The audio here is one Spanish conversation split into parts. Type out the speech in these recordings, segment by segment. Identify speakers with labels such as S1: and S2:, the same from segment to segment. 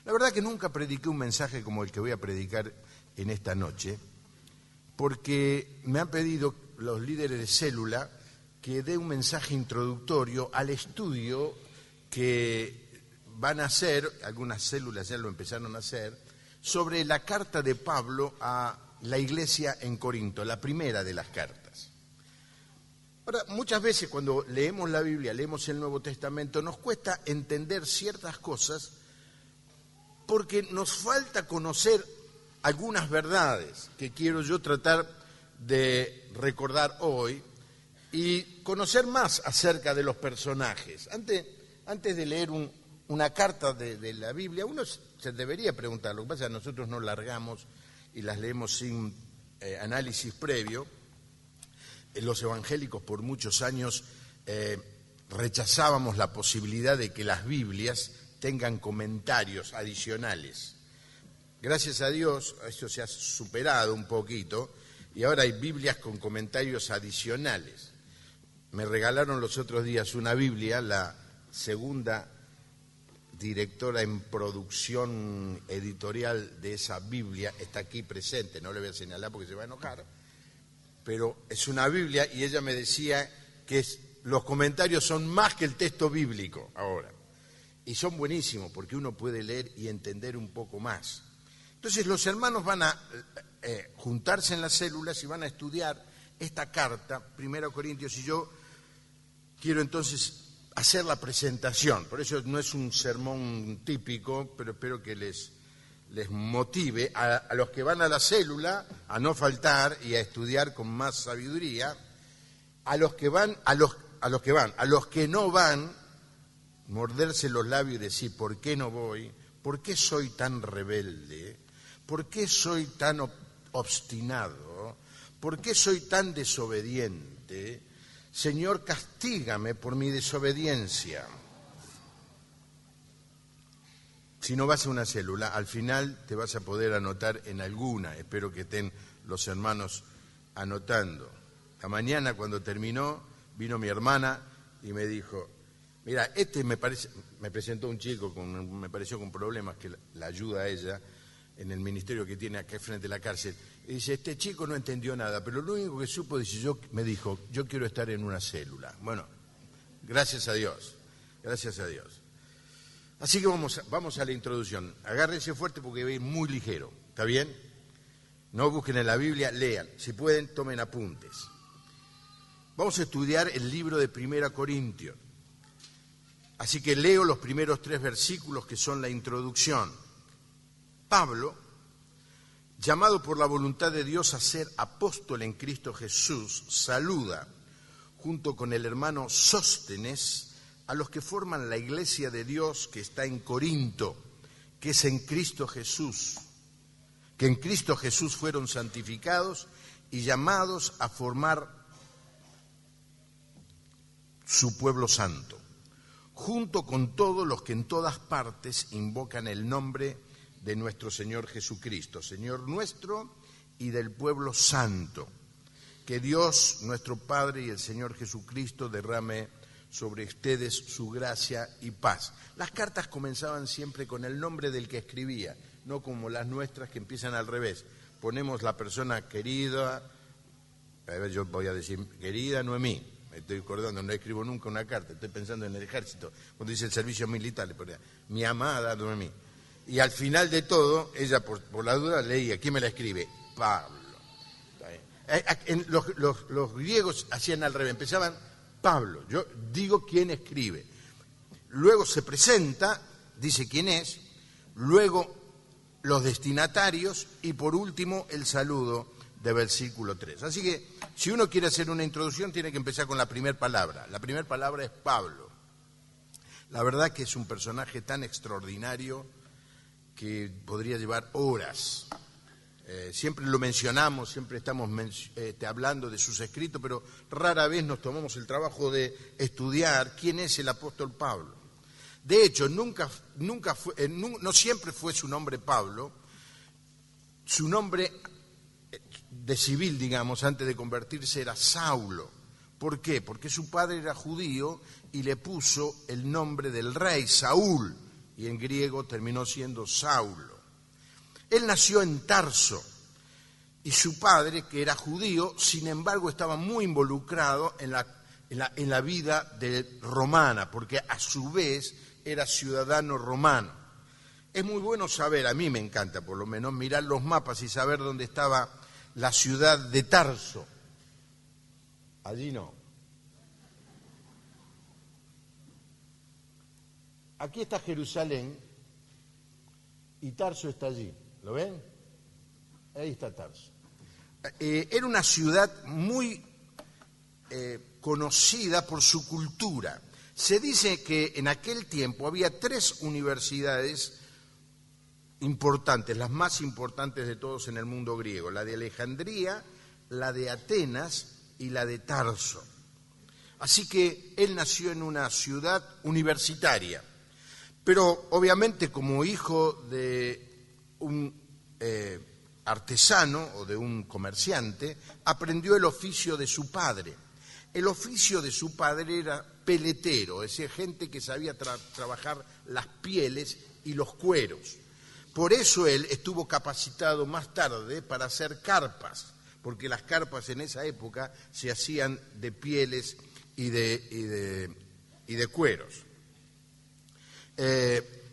S1: La verdad que nunca prediqué un mensaje como el que voy a predicar en esta noche, porque me han pedido los líderes de célula que dé un mensaje introductorio al estudio que van a hacer, algunas células ya lo empezaron a hacer, sobre la carta de Pablo a la iglesia en Corinto, la primera de las cartas. Ahora, muchas veces cuando leemos la Biblia, leemos el Nuevo Testamento, nos cuesta entender ciertas cosas porque nos falta conocer algunas verdades que quiero yo tratar de recordar hoy y conocer más acerca de los personajes. Antes de leer una carta de la Biblia, uno se debería preguntar, lo que pasa es que nosotros nos largamos y las leemos sin análisis previo. Los evangélicos por muchos años rechazábamos la posibilidad de que las Biblias tengan comentarios adicionales. Gracias a Dios, esto se ha superado un poquito y ahora hay Biblias con comentarios adicionales. Me regalaron los otros días una Biblia, la segunda directora en producción editorial de esa Biblia está aquí presente, no le voy a señalar porque se va a enojar, pero es una Biblia y ella me decía que los comentarios son más que el texto bíblico ahora. Y son buenísimos porque uno puede leer y entender un poco más. Entonces los hermanos van a juntarse en las células y van a estudiar esta carta, 1 Corintios, y yo quiero entonces hacer la presentación. Por eso no es un sermón típico, pero espero que les motive a los que van a la célula a no faltar y a estudiar con más sabiduría, a los que no van, morderse los labios y decir, ¿por qué no voy? ¿Por qué soy tan rebelde? ¿Por qué soy tan obstinado? ¿Por qué soy tan desobediente? Señor, castígame por mi desobediencia. Si no vas a una célula, al final te vas a poder anotar en alguna. Espero que estén los hermanos anotando. La mañana cuando terminó, vino mi hermana y me dijo, mira, me presentó un chico, me pareció con problemas que la ayuda a ella en el ministerio que tiene acá frente a la cárcel. Y dice, este chico no entendió nada, pero lo único que supo, me dijo, yo quiero estar en una célula. Bueno, gracias a Dios, gracias a Dios. Así que vamos a la introducción. Agárrense fuerte porque voy a ir muy ligero, ¿está bien? No busquen en la Biblia, lean. Si pueden, tomen apuntes. Vamos a estudiar el libro de 1 Corintios. Así que leo los primeros 3 versículos que son la introducción. Pablo, llamado por la voluntad de Dios a ser apóstol en Cristo Jesús, saluda, junto con el hermano Sóstenes, a los que forman la iglesia de Dios que está en Corinto, que es en Cristo Jesús, que en Cristo Jesús fueron santificados y llamados a formar su pueblo santo, junto con todos los que en todas partes invocan el nombre de nuestro Señor Jesucristo, Señor nuestro y del pueblo santo. Que Dios, nuestro Padre y el Señor Jesucristo derrame sobre ustedes su gracia y paz. Las cartas comenzaban siempre con el nombre del que escribía, no como las nuestras que empiezan al revés. Ponemos la persona querida, a ver, yo voy a decir, querida Noemí. Me estoy acordando, no escribo nunca una carta, estoy pensando en el ejército. Cuando dice el servicio militar, le ponía, mi amada Noemí. Y al final de todo, ella por la duda leía, ¿quién me la escribe? Pablo. Los griegos hacían al revés, empezaban Pablo, yo digo quién escribe. Luego se presenta, dice quién es, luego los destinatarios y por último el saludo de versículo 3. Así que si uno quiere hacer una introducción tiene que empezar con la primera palabra. La primera palabra es Pablo. La verdad que es un personaje tan extraordinario que podría llevar horas. Siempre lo mencionamos, siempre estamos hablando de sus escritos, pero rara vez nos tomamos el trabajo de estudiar quién es el apóstol Pablo. De hecho, no siempre fue su nombre Pablo, su nombre de civil, digamos, antes de convertirse era Saulo. ¿Por qué? Porque su padre era judío y le puso el nombre del rey, Saúl, y en griego terminó siendo Saulo. Él nació en Tarso y su padre, que era judío, sin embargo estaba muy involucrado en la vida romana, porque a su vez era ciudadano romano. Es muy bueno saber, a mí me encanta por lo menos, mirar los mapas y saber dónde estaba la ciudad de Tarso. Allí no. Aquí está Jerusalén y Tarso está allí. ¿Lo ven? Ahí está Tarso. Era una ciudad muy conocida por su cultura. Se dice que en aquel tiempo había 3 universidades importantes, las más importantes de todos en el mundo griego: la de Alejandría, la de Atenas y la de Tarso. Así que él nació en una ciudad universitaria, pero obviamente como hijo de un artesano o de un comerciante, aprendió el oficio de su padre. El oficio de su padre era peletero, es decir, gente que sabía trabajar las pieles y los cueros. Por eso él estuvo capacitado más tarde para hacer carpas, porque las carpas en esa época se hacían de pieles y de cueros.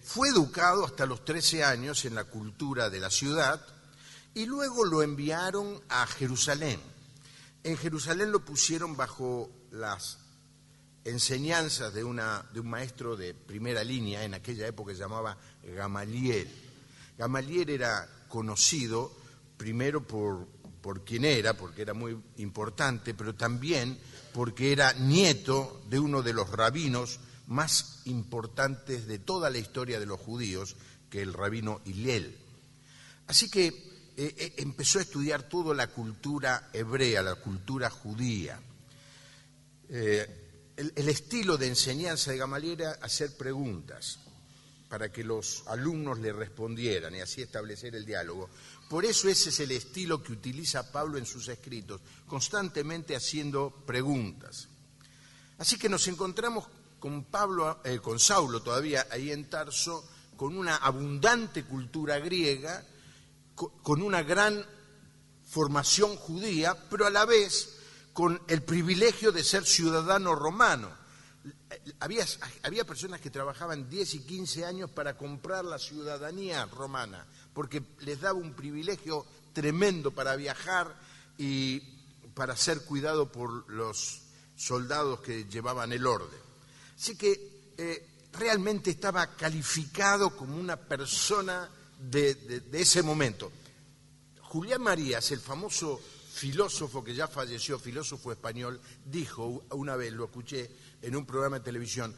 S1: Fue educado hasta los 13 años en la cultura de la ciudad y luego lo enviaron a Jerusalén. En Jerusalén lo pusieron bajo las enseñanzas de un maestro de primera línea, en aquella época se llamaba Gamaliel. Gamaliel era conocido primero por quién era, porque era muy importante, pero también porque era nieto de uno de los rabinos más importantes de toda la historia de los judíos, que el rabino Hillel. Así que empezó a estudiar toda la cultura hebrea, la cultura judía. El estilo de enseñanza de Gamaliel era hacer preguntas para que los alumnos le respondieran y así establecer el diálogo. Por eso ese es el estilo que utiliza Pablo en sus escritos, constantemente haciendo preguntas. Así que nos encontramos con Saulo todavía ahí en Tarso, con una abundante cultura griega, con una gran formación judía, pero a la vez con el privilegio de ser ciudadano romano. Había personas que trabajaban 10 y 15 años para comprar la ciudadanía romana, porque les daba un privilegio tremendo para viajar y para ser cuidado por los soldados que llevaban el orden. Así que realmente estaba calificado como una persona de ese momento. Julián Marías, el famoso filósofo que ya falleció, filósofo español, dijo una vez, lo escuché en un programa de televisión: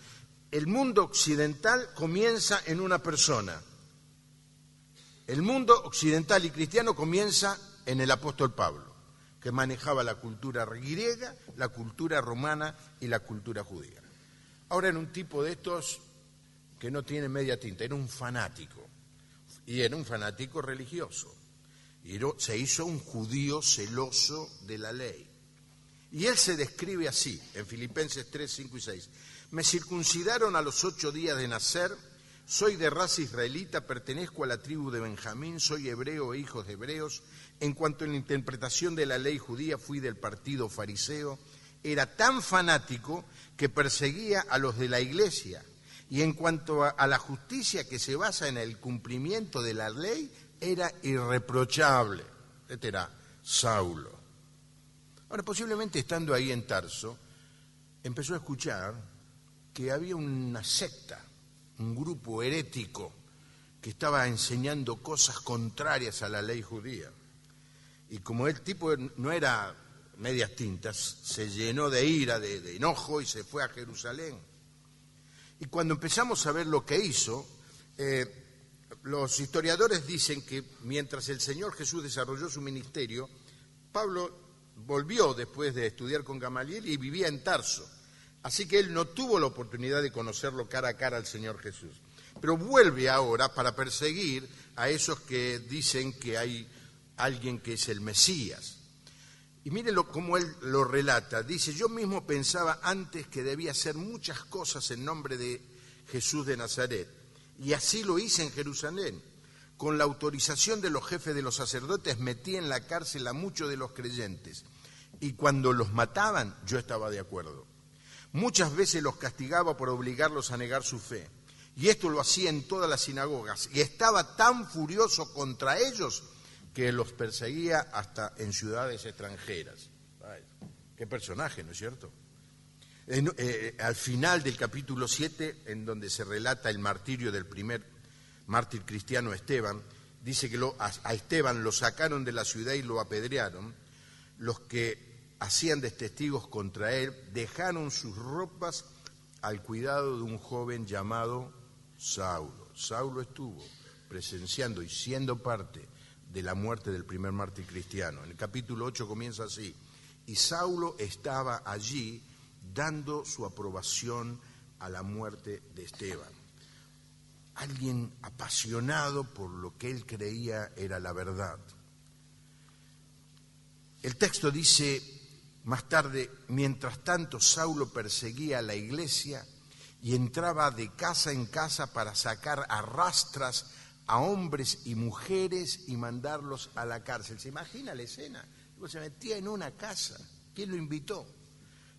S1: el mundo occidental comienza en una persona. El mundo occidental y cristiano comienza en el apóstol Pablo, que manejaba la cultura griega, la cultura romana y la cultura judía. Ahora era un tipo de estos que no tiene media tinta, era un fanático, y era un fanático religioso. Y se hizo un judío celoso de la ley. Y él se describe así, en Filipenses 3, 5 y 6. Me circuncidaron a los 8 días de nacer, soy de raza israelita, pertenezco a la tribu de Benjamín, soy hebreo e hijo de hebreos. En cuanto a la interpretación de la ley judía, fui del partido fariseo. Era tan fanático que perseguía a los de la iglesia. Y en cuanto a la justicia que se basa en el cumplimiento de la ley, era irreprochable. Este era Saulo. Ahora, posiblemente estando ahí en Tarso, empezó a escuchar que había una secta, un grupo herético que estaba enseñando cosas contrarias a la ley judía. Y como el tipo no era medias tintas, se llenó de ira, de enojo y se fue a Jerusalén. Y cuando empezamos a ver lo que hizo, los historiadores dicen que mientras el Señor Jesús desarrolló su ministerio, Pablo volvió después de estudiar con Gamaliel y vivía en Tarso. Así que él no tuvo la oportunidad de conocerlo cara a cara al Señor Jesús. Pero vuelve ahora para perseguir a esos que dicen que hay alguien que es el Mesías. Y mírenlo cómo él lo relata. Dice: yo mismo pensaba antes que debía hacer muchas cosas en nombre de Jesús de Nazaret. Y así lo hice en Jerusalén. Con la autorización de los jefes de los sacerdotes metí en la cárcel a muchos de los creyentes. Y cuando los mataban, yo estaba de acuerdo. Muchas veces los castigaba por obligarlos a negar su fe. Y esto lo hacía en todas las sinagogas. Y estaba tan furioso contra ellos que los perseguía hasta en ciudades extranjeras. Ay, qué personaje, ¿no es cierto? Al final del capítulo 7, en donde se relata el martirio del primer mártir cristiano Esteban, dice que a Esteban lo sacaron de la ciudad y lo apedrearon. Los que hacían de testigos contra él dejaron sus ropas al cuidado de un joven llamado Saulo. Saulo estuvo presenciando y siendo parte de la muerte del primer mártir cristiano. En el capítulo 8 comienza así: y Saulo estaba allí dando su aprobación a la muerte de Esteban. Alguien apasionado por lo que él creía era la verdad. El texto dice más tarde: mientras tanto Saulo perseguía a la iglesia y entraba de casa en casa para sacar a rastras a hombres y mujeres y mandarlos a la cárcel. ¿Se imagina la escena? Se metía en una casa. ¿Quién lo invitó?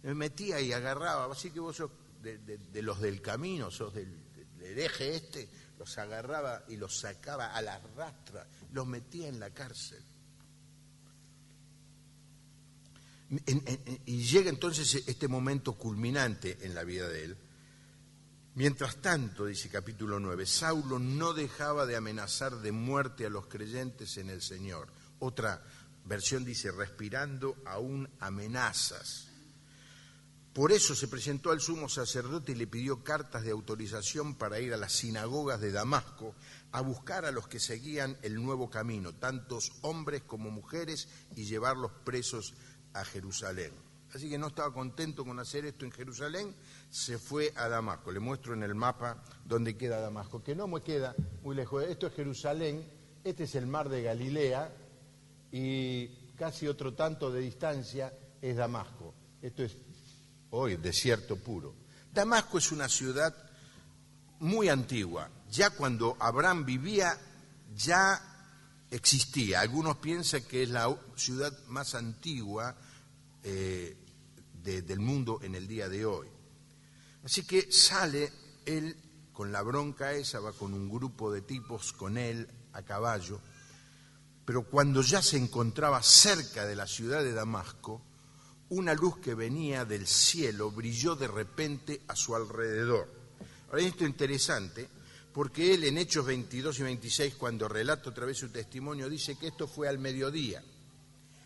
S1: Me metía y agarraba. Así que vos sos de los del camino, sos del hereje este. Los agarraba y los sacaba a la rastra, los metía en la cárcel. Y llega entonces este momento culminante en la vida de él. Mientras tanto, dice capítulo 9, Saulo no dejaba de amenazar de muerte a los creyentes en el Señor. Otra versión dice, respirando aún amenazas. Por eso se presentó al sumo sacerdote y le pidió cartas de autorización para ir a las sinagogas de Damasco a buscar a los que seguían el nuevo camino, tantos hombres como mujeres, y llevarlos presos a Jerusalén. Así que no estaba contento con hacer esto en Jerusalén, se fue a Damasco. Le muestro en el mapa dónde queda Damasco, que no me queda muy lejos. Esto es Jerusalén, este es el mar de Galilea y casi otro tanto de distancia es Damasco. Esto es hoy desierto puro. Damasco es una ciudad muy antigua. Ya cuando Abraham vivía, ya existía. Algunos piensan que es la ciudad más antigua del mundo en el día de hoy. Así que sale él con la bronca esa, va con un grupo de tipos con él a caballo, pero cuando ya se encontraba cerca de la ciudad de Damasco, una luz que venía del cielo brilló de repente a su alrededor. Ahora, esto es interesante, porque él en Hechos 22 y 26, cuando relata otra vez su testimonio, dice que esto fue al mediodía.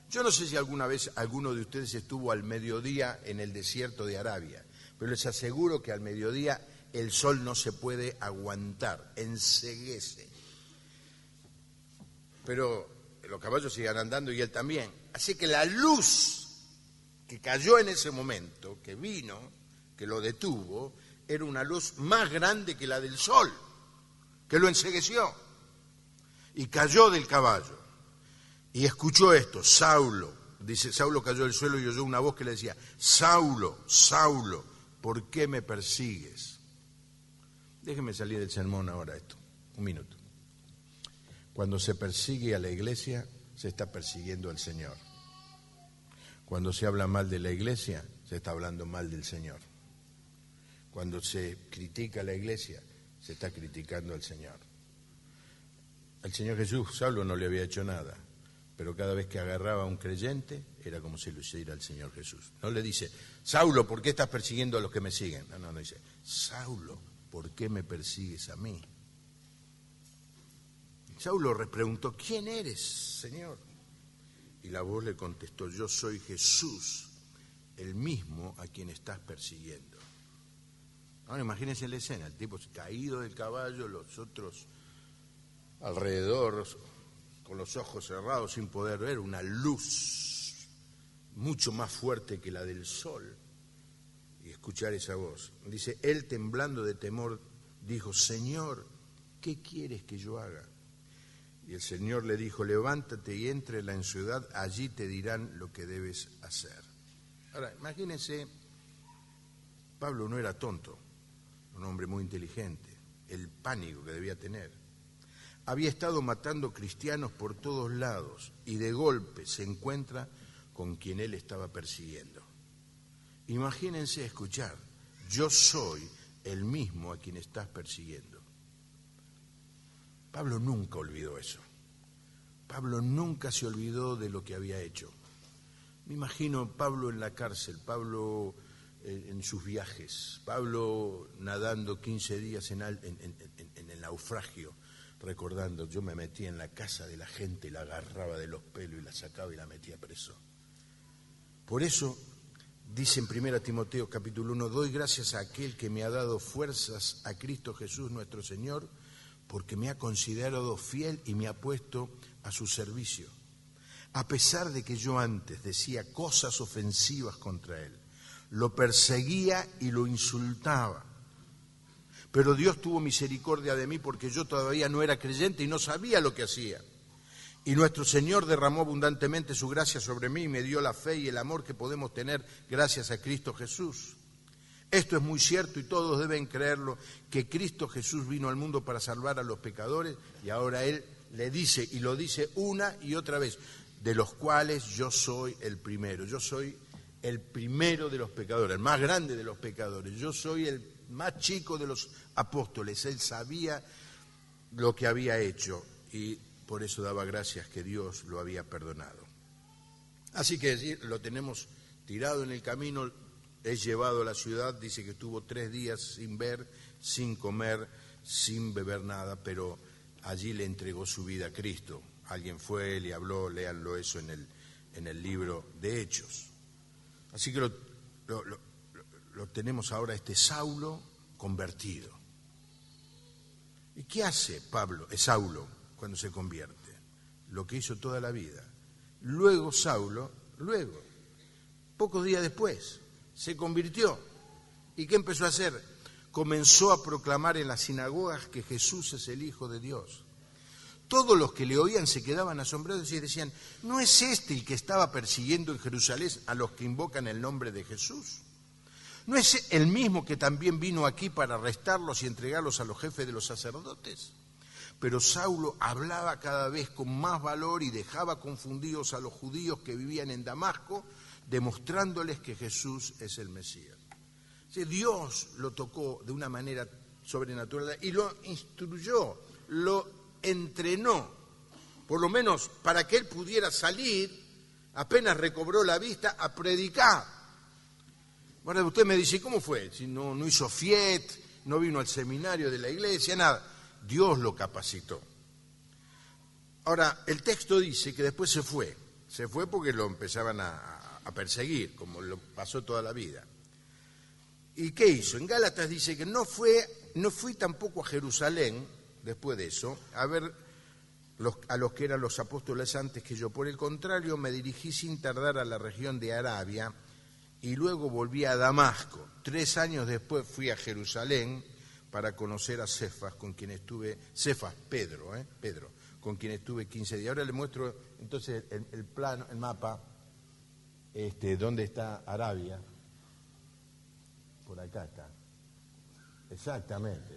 S1: Yo no sé si alguna vez alguno de ustedes estuvo al mediodía en el desierto de Arabia, pero les aseguro que al mediodía el sol no se puede aguantar, enceguece. Pero los caballos sigan andando y él también. Así que la luz que cayó en ese momento, que vino, que lo detuvo, era una luz más grande que la del sol, que lo encegueció. Y cayó del caballo. Y escuchó esto, Saulo, dice, Saulo cayó del suelo y oyó una voz que le decía, Saulo, Saulo, ¿por qué me persigues? Déjeme salir del sermón ahora esto, un minuto. Cuando se persigue a la iglesia, se está persiguiendo al Señor. Cuando se habla mal de la iglesia, se está hablando mal del Señor. Cuando se critica a la iglesia, se está criticando al Señor. El Señor Jesús, Saulo no le había hecho nada, pero cada vez que agarraba a un creyente, era como si lo hiciera el Señor Jesús. No le dice, Saulo, ¿por qué estás persiguiendo a los que me siguen? No, dice, Saulo, ¿por qué me persigues a mí? Saulo le preguntó, ¿quién eres, Señor? Y la voz le contestó, yo soy Jesús, el mismo a quien estás persiguiendo. Ahora imagínense la escena, el tipo caído del caballo, los otros alrededor, con los ojos cerrados sin poder ver, una luz mucho más fuerte que la del sol, y escuchar esa voz. Dice, él temblando de temor, dijo, Señor, ¿qué quieres que yo haga? Y el Señor le dijo, levántate y entra en la ciudad, allí te dirán lo que debes hacer. Ahora, imagínense, Pablo no era tonto, un hombre muy inteligente. el pánico que debía tener. Había estado matando cristianos por todos lados y de golpe se encuentra con quien él estaba persiguiendo. Imagínense escuchar: yo soy el mismo a quien estás persiguiendo. Pablo nunca olvidó eso. Pablo nunca se olvidó de lo que había hecho. Me imagino Pablo en la cárcel, Pablo en sus viajes, Pablo nadando 15 días en el naufragio, recordando: yo me metía en la casa de la gente, la agarraba de los pelos y la sacaba y la metía preso. Por eso dice en 1 Timoteo capítulo 1: doy gracias a aquel que me ha dado fuerzas, a Cristo Jesús nuestro Señor, porque me ha considerado fiel y me ha puesto a su servicio. A pesar de que yo antes decía cosas ofensivas contra él, lo perseguía y lo insultaba. Pero Dios tuvo misericordia de mí porque yo todavía no era creyente y no sabía lo que hacía. Y nuestro Señor derramó abundantemente su gracia sobre mí y me dio la fe y el amor que podemos tener gracias a Cristo Jesús. Esto es muy cierto y todos deben creerlo, que Cristo Jesús vino al mundo para salvar a los pecadores, y ahora Él le dice, y lo dice una y otra vez: de los cuales yo soy el primero. Yo soy el primero de los pecadores, el más grande de los pecadores. Yo soy el más chico de los apóstoles. Él sabía lo que había hecho y por eso daba gracias que Dios lo había perdonado. Así que lo tenemos tirado en el camino, es llevado a la ciudad. Dice que estuvo 3 días sin ver, sin comer, sin beber nada, pero allí le entregó su vida a Cristo. Alguien fue, le habló, léanlo eso en el libro de Hechos. Así que lo tenemos ahora, este Saulo convertido. ¿Y qué hace Saulo cuando se convierte? Lo que hizo toda la vida. Luego Saulo, pocos días después, se convirtió. ¿Y qué empezó a hacer? Comenzó a proclamar en las sinagogas que Jesús es el Hijo de Dios. Todos los que le oían se quedaban asombrados y decían: ¿no es este el que estaba persiguiendo en Jerusalén a los que invocan el nombre de Jesús? ¿No es el mismo que también vino aquí para arrestarlos y entregarlos a los jefes de los sacerdotes? Pero Saulo hablaba cada vez con más valor y dejaba confundidos a los judíos que vivían en Damasco, demostrándoles que Jesús es el Mesías. Dios lo tocó de una manera sobrenatural y lo instruyó, lo entrenó, por lo menos para que él pudiera salir, apenas recobró la vista, a predicar. Ahora usted me dice: ¿cómo fue? Si no hizo fiet, no vino al seminario de la iglesia, nada. Dios lo capacitó. Ahora, el texto dice que después se fue porque lo empezaban a perseguir, como lo pasó toda la vida. ¿Y qué hizo? En Gálatas dice que no fui tampoco a Jerusalén, después de eso, a ver a los que eran los apóstoles antes que yo. Por el contrario, me dirigí sin tardar a la región de Arabia y luego volví a Damasco. 3 años después fui a Jerusalén para conocer a Cefas, con quien estuve, Pedro, con quien estuve 15 días. Ahora le muestro entonces el plano, el mapa, dónde está Arabia. Por acá está. Exactamente,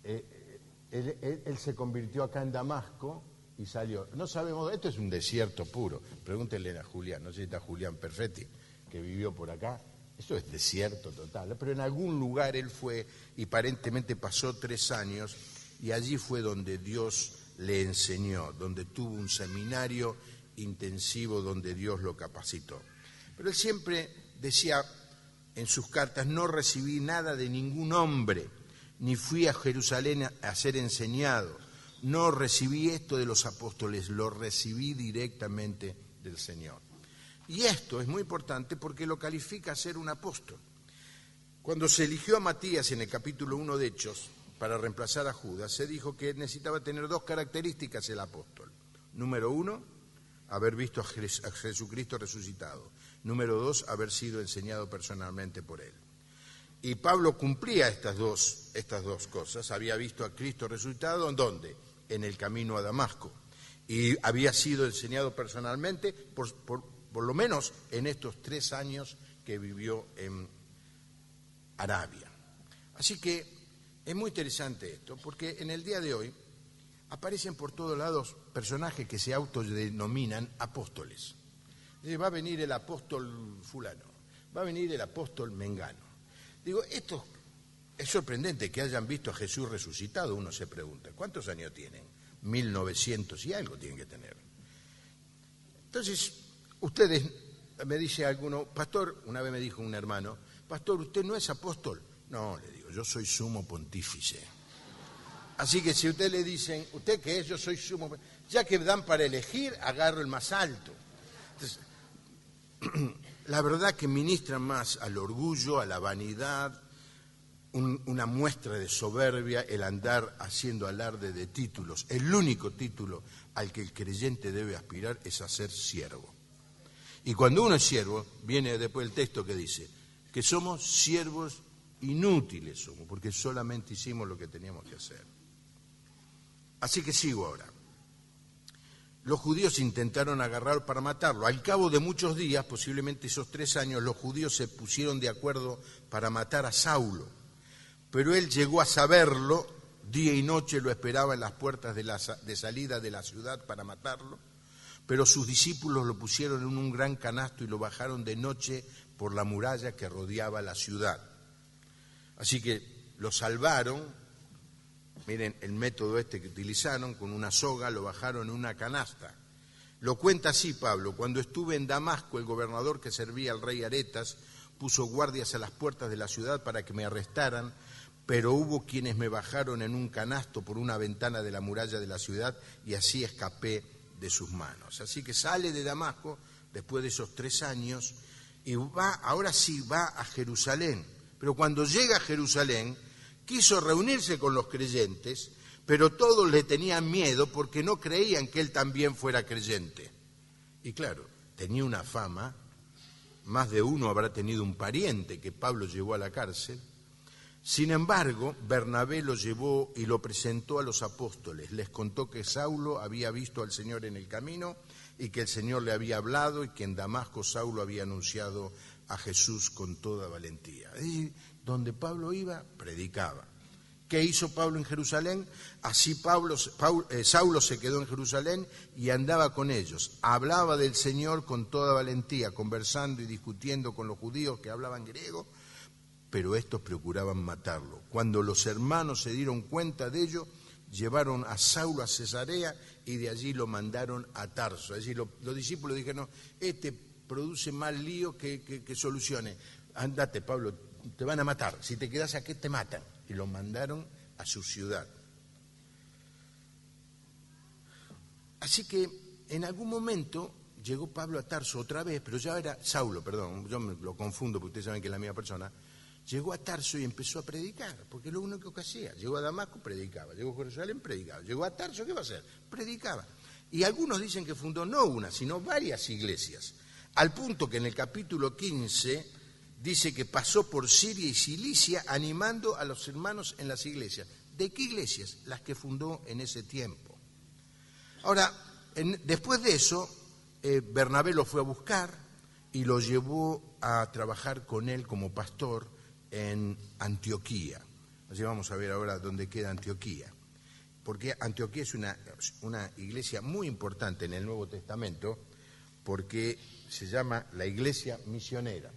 S1: Él se convirtió acá en Damasco y salió. No sabemos, esto es un desierto puro. Pregúntenle a Julián, no sé si está Julián Perfetti, que vivió por acá. Esto es desierto total, pero en algún lugar él fue y aparentemente pasó 3 años y allí fue donde Dios le enseñó, donde tuvo un seminario intensivo donde Dios lo capacitó. Pero él siempre decía en sus cartas: no recibí nada de ningún hombre, ni fui a Jerusalén a ser enseñado, no recibí esto de los apóstoles, lo recibí directamente del Señor. Y esto es muy importante porque lo califica a ser un apóstol. Cuando se eligió a Matías en el capítulo 1 de Hechos para reemplazar a Judas, se dijo que necesitaba tener 2 características el apóstol. Número 1, haber visto a Jesucristo resucitado. Número 2, haber sido enseñado personalmente por él. Y Pablo cumplía estas dos cosas. Había visto a Cristo resucitado, ¿en dónde? En el camino a Damasco. Y había sido enseñado personalmente por lo menos en estos 3 años que vivió en Arabia. Así que Es muy interesante esto, porque en el día de hoy aparecen por todos lados personajes que se autodenominan apóstoles. Va a venir el apóstol fulano, va a venir el apóstol mengano. Digo, esto es sorprendente que hayan visto a Jesús resucitado, uno se pregunta. ¿Cuántos años tienen? 1900 y algo tienen que tener. Entonces, ustedes, me dice alguno, pastor, una vez me dijo un hermano, pastor, ¿usted no es apóstol? No, le digo, yo soy sumo pontífice. Así que si ustedes le dicen, ¿usted qué es? Yo soy sumo pontífice. Ya que dan para elegir, agarro el más alto. Entonces, la verdad que ministran más al orgullo, a la vanidad, una muestra de soberbia, el andar haciendo alarde de títulos. El único título al que el creyente debe aspirar es a ser siervo. Y cuando uno es siervo, viene después el texto que dice que somos siervos inútiles, somos, porque solamente hicimos lo que teníamos que hacer. Así que sigo ahora. Los judíos intentaron agarrarlo para matarlo. Al cabo de muchos días, posiblemente esos 3 años, los judíos se pusieron de acuerdo para matar a Saulo. Pero él llegó a saberlo, día y noche lo esperaba en las puertas de salida de la ciudad para matarlo, pero sus discípulos lo pusieron en un gran canasto y lo bajaron de noche por la muralla que rodeaba la ciudad. Así que lo salvaron, miren el método este que utilizaron, con una soga lo bajaron en una canasta. Lo cuenta así Pablo: cuando estuve en Damasco, el gobernador que servía al rey Aretas puso guardias a las puertas de la ciudad para que me arrestaran, pero hubo quienes me bajaron en un canasto por una ventana de la muralla de la ciudad y así escapé de sus manos. Así que sale de Damasco después de esos 3 años y ahora sí va a Jerusalén. Pero cuando llega a Jerusalén quiso reunirse con los creyentes, pero todos le tenían miedo porque no creían que él también fuera creyente. Y claro, tenía una fama, más de uno habrá tenido un pariente que Pablo llevó a la cárcel. Sin embargo, Bernabé lo llevó y lo presentó a los apóstoles. Les contó que Saulo había visto al Señor en el camino y que el Señor le había hablado y que en Damasco Saulo había anunciado a Jesús con toda valentía. Y donde Pablo iba, predicaba. ¿Qué hizo Pablo en Jerusalén? Así Saulo se quedó en Jerusalén y andaba con ellos. Hablaba del Señor con toda valentía, conversando y discutiendo con los judíos que hablaban griego, pero estos procuraban matarlo. Cuando los hermanos se dieron cuenta de ello, llevaron a Saulo a Cesarea y de allí lo mandaron a Tarso. Es decir, los discípulos dijeron, este produce más lío que solucione. Andate, Pablo, te van a matar. Si te quedas aquí te matan. Y lo mandaron a su ciudad. Así que en algún momento llegó Pablo a Tarso otra vez, pero ya era Saulo, perdón, yo me lo confundo porque ustedes saben que es la misma persona. Llegó a Tarso y empezó a predicar, porque es lo único que hacía. Llegó a Damasco, predicaba. Llegó a Jerusalén, predicaba. Llegó a Tarso, ¿qué va a hacer? Predicaba. Y algunos dicen que fundó no una, sino varias iglesias. Al punto que en el capítulo 15 dice que pasó por Siria y Cilicia animando a los hermanos en las iglesias. ¿De qué iglesias? Las que fundó en ese tiempo. Ahora, después de eso, Bernabé lo fue a buscar y lo llevó a trabajar con él como pastor en Antioquía. Así vamos a ver ahora dónde queda Antioquía. Porque Antioquía es una iglesia muy importante en el Nuevo Testamento, porque se llama la iglesia misionera.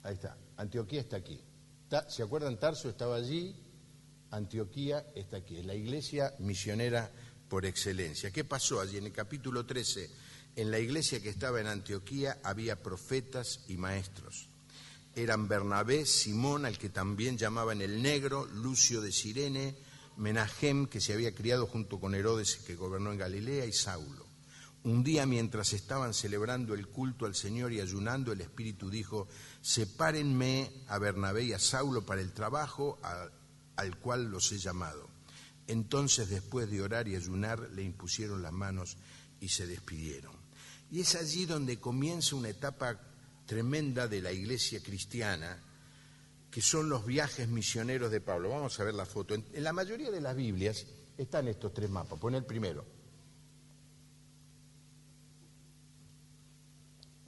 S1: Ahí está, Antioquía está aquí. ¿Se acuerdan? Tarso estaba allí, Antioquía está aquí. Es la iglesia misionera por excelencia. ¿Qué pasó allí? En el capítulo 13, en la iglesia que estaba en Antioquía había profetas y maestros. Eran Bernabé, Simón, al que también llamaban el Negro, Lucio de Cirene, Menahem, que se había criado junto con Herodes, que gobernó en Galilea, y Saulo. Un día, mientras estaban celebrando el culto al Señor y ayunando, el Espíritu dijo, sepárenme a Bernabé y a Saulo para el trabajo al cual los he llamado. Entonces, después de orar y ayunar, le impusieron las manos y se despidieron. Y es allí donde comienza una etapa tremenda de la iglesia cristiana, que son los viajes misioneros de Pablo. Vamos a ver la foto. En la mayoría de las Biblias están estos 3 mapas. Pon el primero.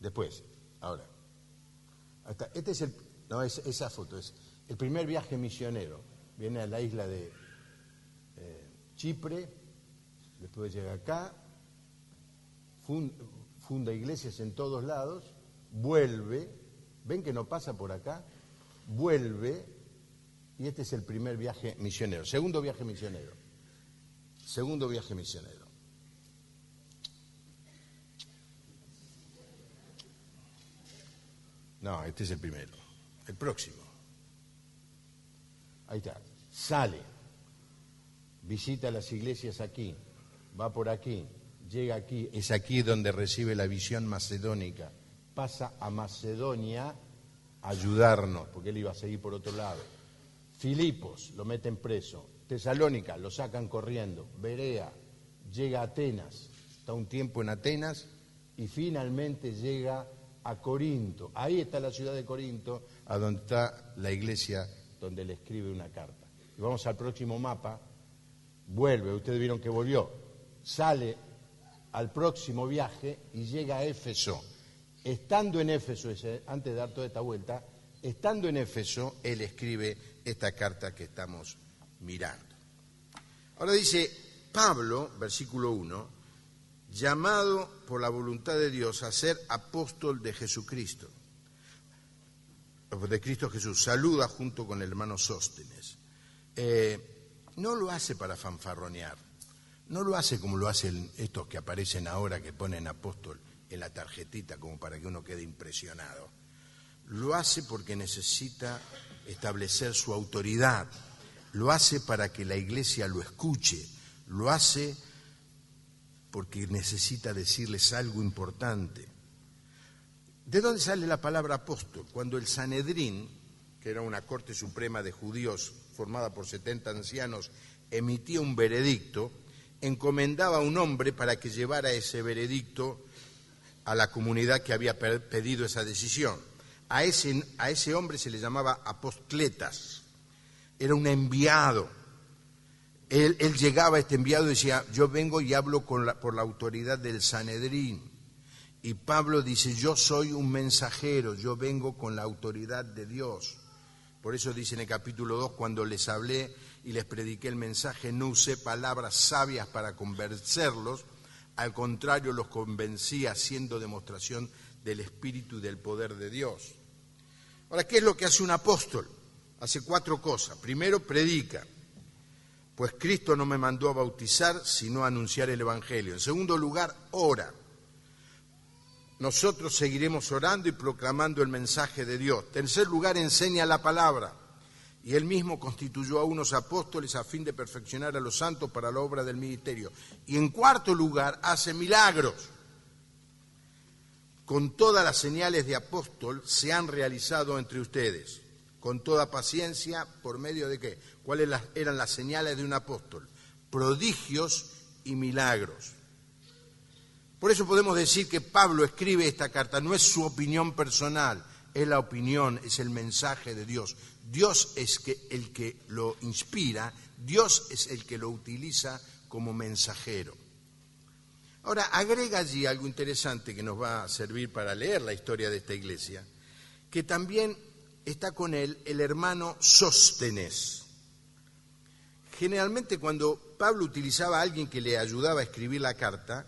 S1: Después, ahora. Este es esa foto es el primer viaje misionero. Viene a la isla de Chipre, después llega acá, funda iglesias en todos lados, vuelve, ven que no pasa por acá, vuelve, y este es el primer viaje misionero. Segundo viaje misionero. No, este es el primero. El próximo. Ahí está. Sale. Visita las iglesias aquí. Va por aquí. Llega aquí. Es aquí donde recibe la visión macedónica. Pasa a Macedonia a ayudarnos, porque él iba a seguir por otro lado. Filipos, lo meten preso. Tesalónica, lo sacan corriendo. Berea, llega a Atenas. Está un tiempo en Atenas y finalmente llega a Corinto. Ahí está la ciudad de Corinto, a donde está la iglesia donde le escribe una carta. Y vamos al próximo mapa. Vuelve, ustedes vieron que volvió. Sale al próximo viaje y llega a Éfeso. Estando en Éfeso, antes de dar toda esta vuelta, estando en Éfeso, él escribe esta carta que estamos mirando. Ahora dice Pablo, versículo 1, llamado por la voluntad de Dios a ser apóstol de Jesucristo, de Cristo Jesús, saluda junto con el hermano Sóstenes. No lo hace para fanfarronear, no lo hace como lo hacen estos que aparecen ahora, que ponen apóstol en la tarjetita como para que uno quede impresionado. Lo hace porque necesita establecer su autoridad, lo hace para que la iglesia lo escuche, lo hace porque necesita decirles algo importante. ¿De dónde sale la palabra apóstol? Cuando el Sanedrín, que era una corte suprema de judíos formada por 70 ancianos, emitía un veredicto, encomendaba a un hombre para que llevara ese veredicto a la comunidad que había pedido esa decisión. A ese hombre se le llamaba apostletas, era un enviado. Él llegaba, este enviado, y decía, yo vengo y hablo por la autoridad del Sanedrín. Y Pablo dice, yo soy un mensajero, yo vengo con la autoridad de Dios. Por eso dice en el capítulo 2, cuando les hablé y les prediqué el mensaje, no usé palabras sabias para convencerlos, al contrario los convencí haciendo demostración del Espíritu y del poder de Dios. Ahora, ¿qué es lo que hace un apóstol? Hace 4 cosas. Primero, predica. Pues Cristo no me mandó a bautizar, sino a anunciar el Evangelio. En segundo lugar, ora. Nosotros seguiremos orando y proclamando el mensaje de Dios. En tercer lugar, enseña la palabra. Y él mismo constituyó a unos apóstoles a fin de perfeccionar a los santos para la obra del ministerio. Y en cuarto lugar, hace milagros. Con todas las señales de apóstol se han realizado entre ustedes. Con toda paciencia, ¿por medio de qué? ¿Cuáles eran las señales de un apóstol? Prodigios y milagros. Por eso podemos decir que Pablo escribe esta carta, no es su opinión personal, es la opinión, es el mensaje de Dios. Dios es el que lo inspira, Dios es el que lo utiliza como mensajero. Ahora, agrega allí algo interesante que nos va a servir para leer la historia de esta iglesia, que también está con él el hermano Sóstenes. Generalmente cuando Pablo utilizaba a alguien que le ayudaba a escribir la carta,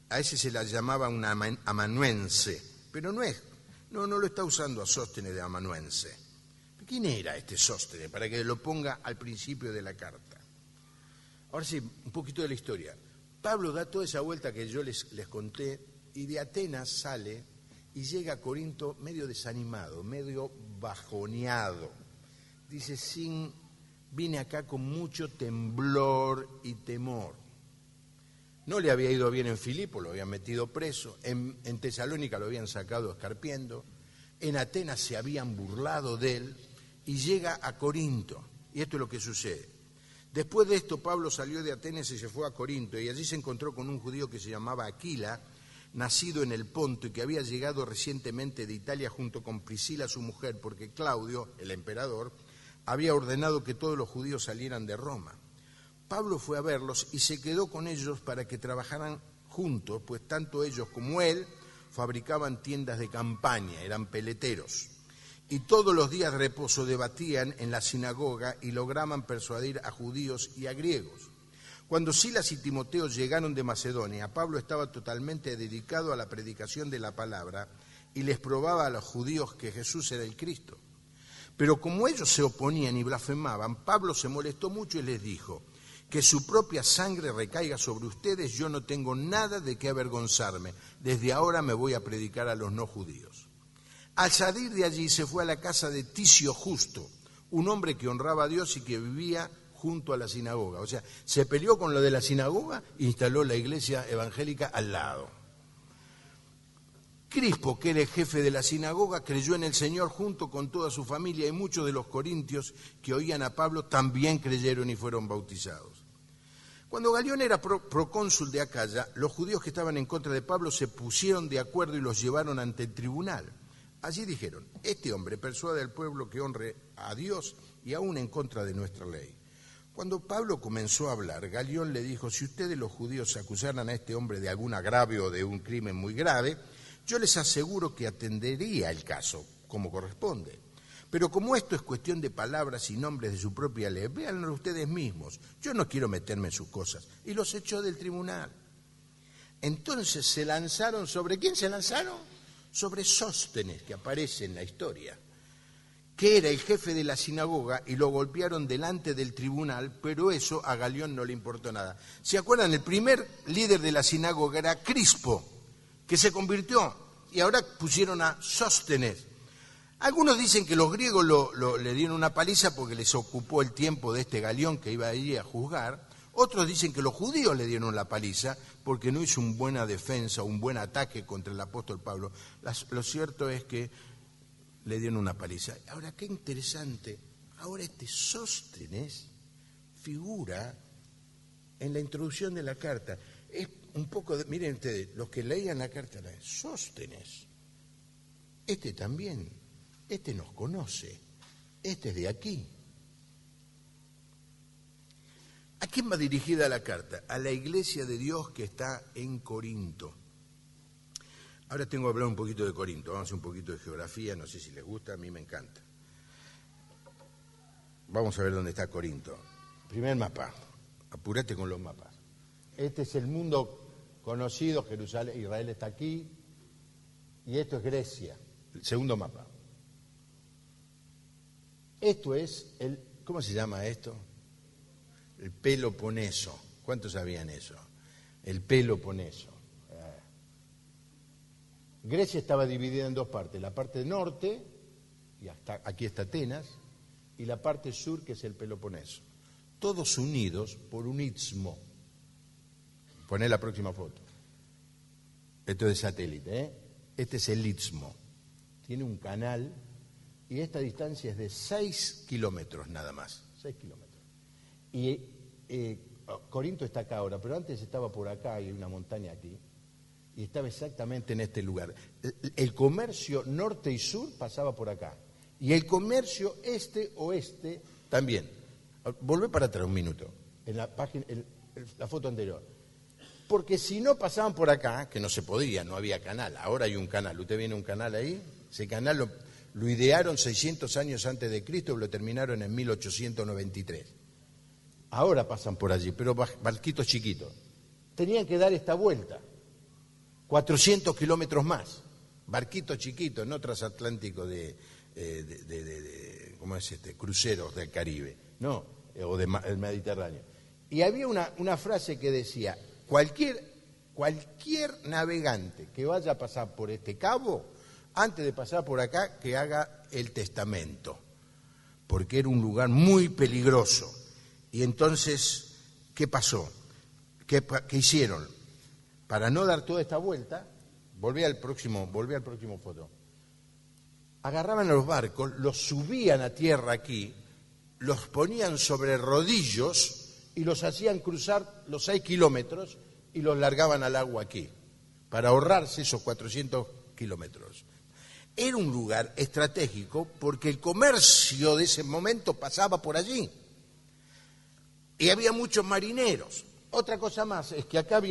S1: a ese se la llamaba un amanuense, pero no lo está usando a Sóstenes de amanuense. ¿Quién era este Sóstenes? Para que lo ponga al principio de la carta. Ahora sí, un poquito de la historia. Pablo da toda esa vuelta que yo les conté y de Atenas sale y llega a Corinto medio desanimado, medio bajoneado. Dice, vine acá con mucho temblor y temor. No le había ido bien en Filipo, lo habían metido preso, en Tesalónica lo habían sacado escarpiendo, en Atenas se habían burlado de él y llega a Corinto. Y esto es lo que sucede. Después de esto, Pablo salió de Atenas y se fue a Corinto y allí se encontró con un judío que se llamaba Aquila, nacido en el Ponto y que había llegado recientemente de Italia junto con Priscila, su mujer, porque Claudio, el emperador, había ordenado que todos los judíos salieran de Roma. Pablo fue a verlos y se quedó con ellos para que trabajaran juntos, pues tanto ellos como él fabricaban tiendas de campaña, eran peleteros. Y todos los días de reposo debatían en la sinagoga y lograban persuadir a judíos y a griegos. Cuando Silas y Timoteo llegaron de Macedonia, Pablo estaba totalmente dedicado a la predicación de la palabra y les probaba a los judíos que Jesús era el Cristo. Pero como ellos se oponían y blasfemaban, Pablo se molestó mucho y les dijo: que su propia sangre recaiga sobre ustedes, yo no tengo nada de qué avergonzarme. Desde ahora me voy a predicar a los no judíos. Al salir de allí se fue a la casa de Ticio Justo, un hombre que honraba a Dios y que vivía junto a la sinagoga. O sea, se peleó con lo de la sinagoga e instaló la iglesia evangélica al lado. Crispo, que era el jefe de la sinagoga, creyó en el Señor junto con toda su familia, y muchos de los corintios que oían a Pablo también creyeron y fueron bautizados. Cuando Galión era procónsul de Acaya, los judíos que estaban en contra de Pablo se pusieron de acuerdo y los llevaron ante el tribunal. Allí dijeron: este hombre persuade al pueblo que honre a Dios y aún en contra de nuestra ley. Cuando Pablo comenzó a hablar, Galión le dijo: si ustedes los judíos acusaran a este hombre de algún agravio o de un crimen muy grave, yo les aseguro que atendería el caso como corresponde. Pero como esto es cuestión de palabras y nombres de su propia ley, véanlo ustedes mismos. Yo no quiero meterme en sus cosas. Y los echó del tribunal. Entonces se lanzaron ¿sobre quién se lanzaron? Sobre Sóstenes, que aparece en la historia, que era el jefe de la sinagoga, y lo golpearon delante del tribunal, pero eso a Galión no le importó nada. ¿Se acuerdan? El primer líder de la sinagoga era Crispo, que se convirtió, y ahora pusieron a Sóstenes. Algunos dicen que los griegos le dieron una paliza porque les ocupó el tiempo de este Galión que iba allí a juzgar. Otros dicen que los judíos le dieron la paliza porque no hizo una buena defensa, un buen ataque contra el apóstol Pablo. Lo cierto es que le dieron una paliza. Ahora, qué interesante, ahora este Sóstenes figura en la introducción de la carta. Es un poco, miren ustedes, los que leían la carta eran Sóstenes. Este también, este nos conoce, este es de aquí. ¿A quién va dirigida la carta? A la iglesia de Dios que está en Corinto. Ahora tengo que hablar un poquito de Corinto, vamos a hacer un poquito de geografía, no sé si les gusta, a mí me encanta. Vamos a ver dónde está Corinto. Primer mapa, apúrate con los mapas. Este es el mundo conocido, Jerusalén, Israel está aquí, y esto es Grecia, el segundo mapa. Esto es ¿cómo se llama esto? El Peloponeso. ¿Cuántos sabían eso? El Peloponeso. Grecia estaba dividida en dos partes, la parte norte, y hasta aquí está Atenas, y la parte sur, que es el Peloponeso. Todos unidos por un istmo. Poné la próxima foto. Esto es de satélite, ¿eh? Este es el istmo. Tiene un canal y esta distancia es de 6 kilómetros nada más. 6 kilómetros. Y Corinto está acá ahora, pero antes estaba por acá, hay una montaña aquí, y estaba exactamente en este lugar. El comercio norte y sur pasaba por acá, y el comercio este-oeste también. Volvé para atrás un minuto, en la página, la foto anterior. Porque si no pasaban por acá, que no se podía, no había canal, ahora hay un canal. ¿Usted viene un canal ahí? Ese canal lo idearon 600 años antes de Cristo y lo terminaron en 1893. Ahora pasan por allí, pero barquitos chiquitos. Tenían que dar esta vuelta, 400 kilómetros más, barquitos chiquitos, no transatlánticos ¿cómo es este? Cruceros del Caribe, no, o del Mediterráneo. Y había una frase que decía: cualquier navegante que vaya a pasar por este cabo, antes de pasar por acá, que haga el testamento, porque era un lugar muy peligroso. Y entonces, ¿qué pasó? ¿Qué hicieron? Para no dar toda esta vuelta, volví al próximo foto. Agarraban a los barcos, los subían a tierra aquí, los ponían sobre rodillos y los hacían cruzar los 6 kilómetros y los largaban al agua aquí, para ahorrarse esos 400 kilómetros. Era un lugar estratégico porque el comercio de ese momento pasaba por allí. Y había muchos marineros. Otra cosa más es que acá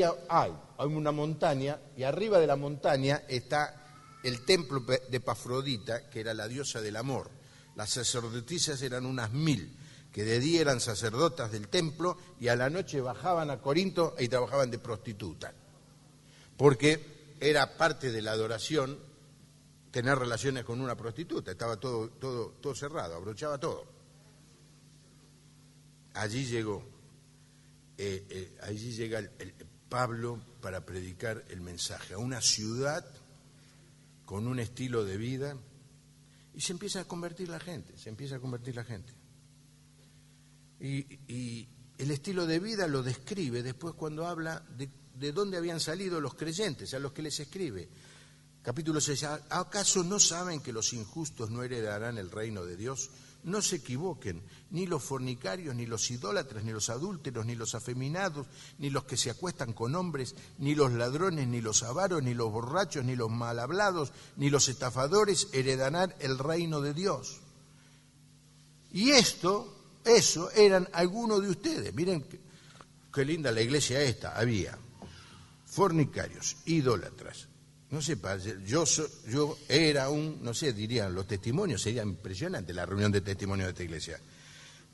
S1: hay una montaña, y arriba de la montaña está el templo de Epafrodita, que era la diosa del amor. Las sacerdotisas eran unas 1000, que de día eran sacerdotas del templo y a la noche bajaban a Corinto y trabajaban de prostituta. Porque era parte de la adoración tener relaciones con una prostituta, estaba todo cerrado, abrochaba todo. Allí llegó, allí llega el Pablo para predicar el mensaje a una ciudad con un estilo de vida, y se empieza a convertir la gente, Y el estilo de vida lo describe después cuando habla de dónde habían salido los creyentes, a los que les escribe. Capítulo 6, ¿acaso no saben que los injustos no heredarán el reino de Dios? No se equivoquen, ni los fornicarios, ni los idólatras, ni los adúlteros, ni los afeminados, ni los que se acuestan con hombres, ni los ladrones, ni los avaros, ni los borrachos, ni los mal hablados, ni los estafadores heredarán el reino de Dios. Y eso eran algunos de ustedes. Miren qué linda la iglesia esta. Había fornicarios, idólatras. No sé, yo era no sé, dirían los testimonios, sería impresionante la reunión de testimonios de esta iglesia.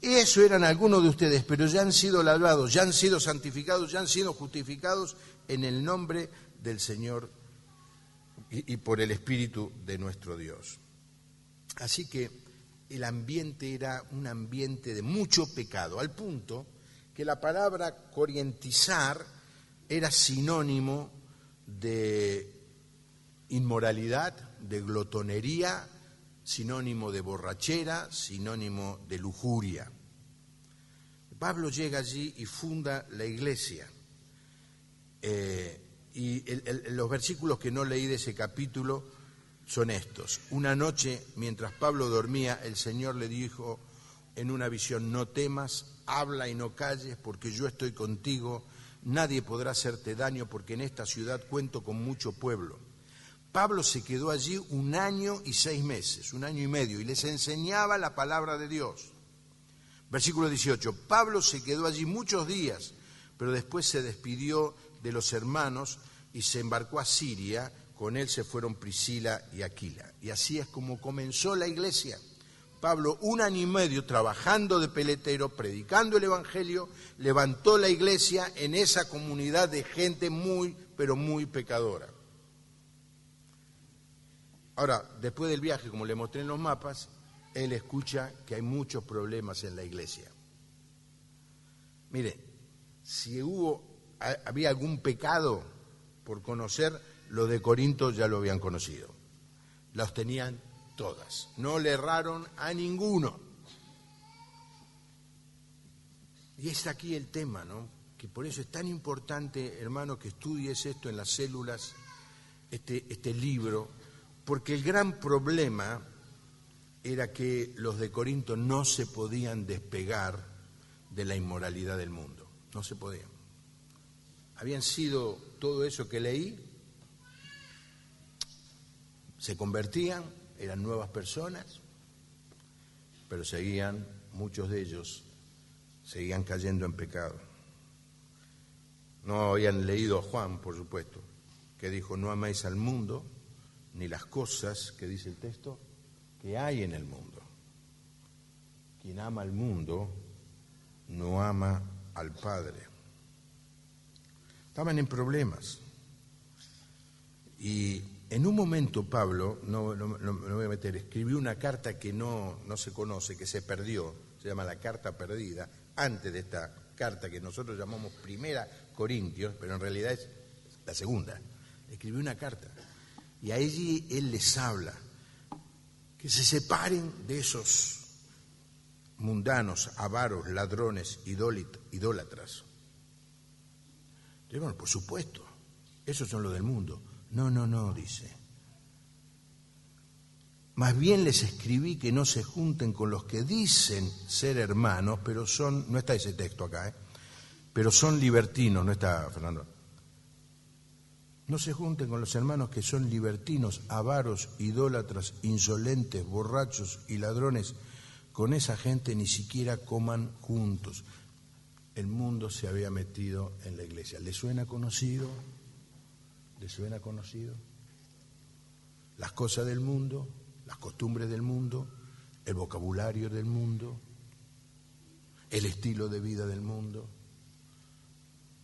S1: Eso eran algunos de ustedes, pero ya han sido lavados, ya han sido santificados, ya han sido justificados en el nombre del Señor y por el Espíritu de nuestro Dios. Así que el ambiente era un ambiente de mucho pecado, al punto que la palabra corientizar era sinónimo de inmoralidad, de glotonería, sinónimo de borrachera, sinónimo de lujuria. Pablo llega allí y funda la iglesia. Los versículos que no leí de ese capítulo son estos. Una noche, mientras Pablo dormía, el Señor le dijo en una visión: no temas, habla y no calles, porque yo estoy contigo. Nadie podrá hacerte daño, porque en esta ciudad cuento con mucho pueblo. Pablo se quedó allí 1 año y 6 meses, 1 año y medio, y les enseñaba la palabra de Dios. Versículo 18, Pablo se quedó allí muchos días, pero después se despidió de los hermanos y se embarcó a Siria. Con él se fueron Priscila y Aquila. Y así es como comenzó la iglesia. Pablo, 1 año y medio trabajando de peletero, predicando el evangelio, levantó la iglesia en esa comunidad de gente muy, pero muy pecadora. Ahora, después del viaje, como le mostré en los mapas, él escucha que hay muchos problemas en la iglesia. Mire, si había algún pecado por conocer, los de Corinto ya lo habían conocido. Los tenían todas, no le erraron a ninguno. Y es aquí el tema, ¿no? Que por eso es tan importante, hermano, que estudies esto en las células, este libro, porque el gran problema era que los de Corinto no se podían despegar de la inmoralidad del mundo, no se podían. Habían sido todo eso que leí, se convertían, eran nuevas personas, pero muchos de ellos seguían cayendo en pecado. No habían leído a Juan, por supuesto, que dijo: no améis al mundo, ni las cosas, que dice el texto, que hay en el mundo. Quien ama al mundo no ama al Padre. Estaban en problemas. Y en un momento Pablo, no me voy a meter, escribió una carta que no se conoce, que se perdió, se llama la carta perdida, antes de esta carta que nosotros llamamos Primera Corintios, pero en realidad es la segunda. Escribió una carta. Y allí él les habla que se separen de esos mundanos, avaros, ladrones, idólatras. Y bueno, por supuesto, esos son los del mundo. No, dice. Más bien les escribí que no se junten con los que dicen ser hermanos, pero no está ese texto acá, pero son libertinos, no está Fernando. No se junten con los hermanos que son libertinos, avaros, idólatras, insolentes, borrachos y ladrones. Con esa gente ni siquiera coman juntos. El mundo se había metido en la iglesia. ¿Le suena conocido? ¿Les suena conocido? Las cosas del mundo, las costumbres del mundo, el vocabulario del mundo, el estilo de vida del mundo,